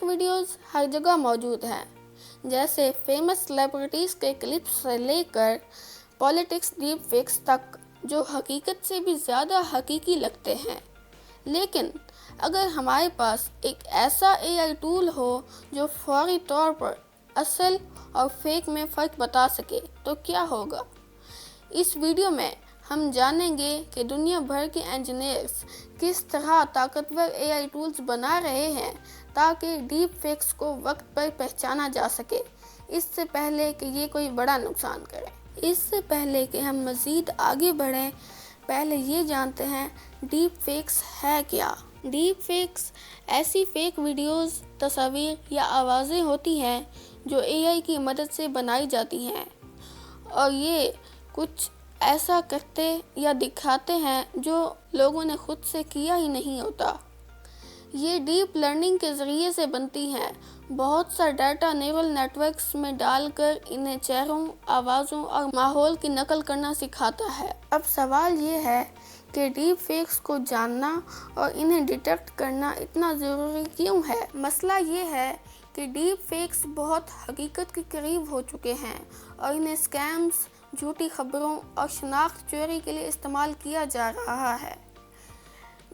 Fake videos हर जगह मौजूद हैं, जैसे फेमस सेलिब्रिटीज़ के क्लिप्स से लेकर पॉलिटिक्स डीप फेक्स तक, जो हकीकत से भी ज़्यादा हकीकी लगते हैं। लेकिन अगर हमारे पास एक ऐसा AI टूल हो जो फौरी तौर पर असल और फेक में फ़र्क बता सके तो क्या होगा। इस वीडियो में हम जानेंगे कि दुनिया भर के इंजीनियर्स किस तरह ताकतवर AI टूल्स बना रहे हैं ताकि डीप फेक्स को वक्त पर पहचाना जा सके, इससे पहले कि ये कोई बड़ा नुकसान करे। इससे पहले कि हम मज़ीद आगे बढ़ें, पहले ये जानते हैं डीप फेक्स है क्या। डीप फेक्स ऐसी फेक वीडियोस, तस्वीर या आवाज़ें होती हैं जो AI की मदद से बनाई जाती हैं और ये कुछ ऐसा करते या दिखाते हैं जो लोगों ने खुद से किया ही नहीं होता। ये डीप लर्निंग के ज़रिए से बनती हैं। बहुत सा डाटा न्यूरल नेटवर्क्स में डालकर इन्हें चेहरों, आवाज़ों और माहौल की नकल करना सिखाता है। अब सवाल ये है कि डीप फेक्स को जानना और इन्हें डिटेक्ट करना इतना ज़रूरी क्यों है। मसला ये है कि डीप फेक्स बहुत हकीकत के करीब हो चुके हैं और इन्हें स्कैम्स, झूठी खबरों और शनाख्त चोरी के लिए इस्तेमाल किया जा रहा है।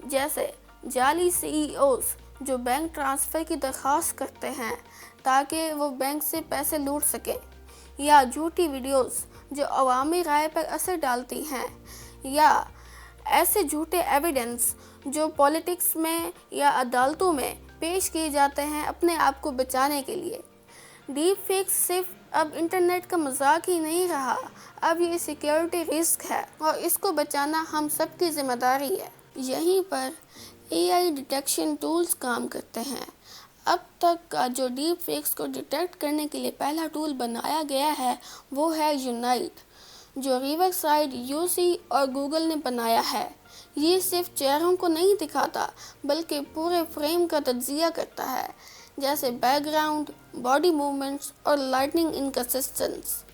जैसे जाली CEOs जो बैंक ट्रांसफ़र की दरख्वास्त करते हैं ताकि वो बैंक से पैसे लूट सकें, या झूठी वीडियोस जो अवामी राय पर असर डालती हैं, या ऐसे झूठे एविडेंस जो पॉलिटिक्स में या अदालतों में पेश किए जाते हैं अपने आप को बचाने के लिए। डीप फेक्स सिर्फ अब इंटरनेट का मजाक ही नहीं रहा, अब ये सिक्योरिटी रिस्क है और इसको बचाना हम सबकी जिम्मेदारी है। यहीं पर AI डिटेक्शन टूल्स काम करते हैं। अब तक का जो डीप फेक्स को डिटेक्ट करने के लिए पहला टूल बनाया गया है वो है यूनाइट, जो रिवरसाइड, UC और गूगल ने बनाया है। ये सिर्फ चेहरों को नहीं दिखाता बल्कि पूरे फ्रेम का तज्जिया करता है, जैसे बैकग्राउंड, बॉडी मूवमेंट्स और लाइटनिंग इनकंसिस्टेंस।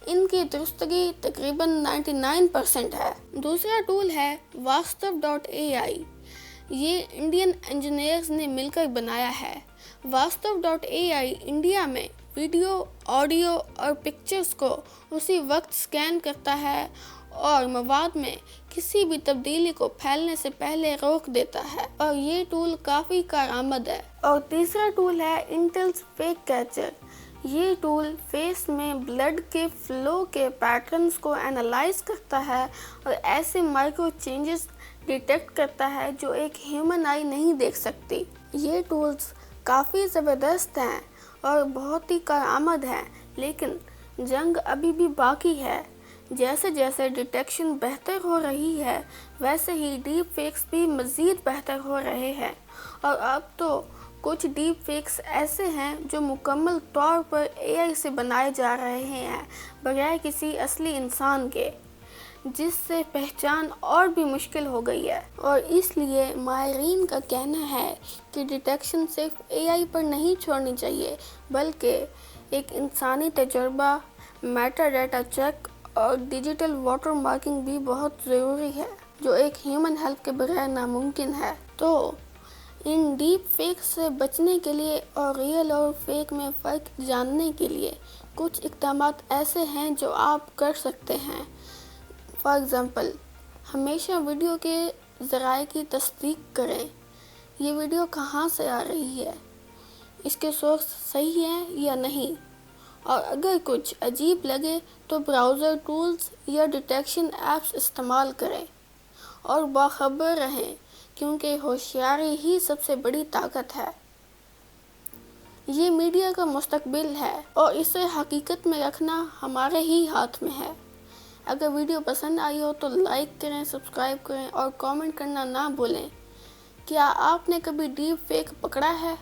इनकी दुरुस्तगी तकरीबन 99% है। दूसरा टूल है वास्तव.ai। ये इंडियन इंजीनियर्स ने मिलकर बनाया है। वास्तव.ai इंडिया में वीडियो, ऑडियो और पिक्चर्स को उसी वक्त स्कैन करता है और मवाद में किसी भी तब्दीली को फैलने से पहले रोक देता है, और ये टूल काफ़ी कारआमद है। और तीसरा टूल है इंटेल्स फेक कैचर। ये टूल फेस में ब्लड के फ्लो के पैटर्न्स को एनालाइज करता है और ऐसे माइक्रो चेंजेस डिटेक्ट करता है जो एक ह्यूमन आई नहीं देख सकती। ये टूल्स काफ़ी ज़बरदस्त हैं और बहुत ही कारआमद हैं, लेकिन जंग अभी भी बाकी है। जैसे जैसे डिटेक्शन बेहतर हो रही है, वैसे ही डीप फेक्स भी मज़ीद बेहतर हो रहे हैं, और अब तो कुछ डीप फेक्स ऐसे हैं जो मुकम्मल तौर पर AI से बनाए जा रहे हैं बगैर किसी असली इंसान के, जिससे पहचान और भी मुश्किल हो गई है। और इसलिए माहिरीन का कहना है कि डिटेक्शन सिर्फ AI पर नहीं छोड़नी चाहिए, बल्कि एक इंसानी तजुर्बा, मेटा डाटा चेक और डिजिटल वाटर मार्किंग भी बहुत ज़रूरी है, जो एक ह्यूमन हेल्प के बगैर नामुमकिन है। तो इन डीप फेक से बचने के लिए और रियल और फेक में फ़र्क जानने के लिए कुछ इक़दामात ऐसे हैं जो आप कर सकते हैं। फॉर एग्ज़ाम्पल, हमेशा वीडियो के ज़राए की तस्दीक करें। ये वीडियो कहाँ से आ रही है, इसके सोर्स सही है या नहीं, और अगर कुछ अजीब लगे तो ब्राउज़र टूल्स या डिटेक्शन ऐप्स इस्तेमाल करें, और बाखबर रहें, क्योंकि होशियारी ही सबसे बड़ी ताकत है। ये मीडिया का मुस्तकबिल है और इसे हकीकत में रखना हमारे ही हाथ में है। अगर वीडियो पसंद आई हो तो लाइक करें, सब्सक्राइब करें और कमेंट करना ना भूलें। क्या आपने कभी डीप फेक पकड़ा है?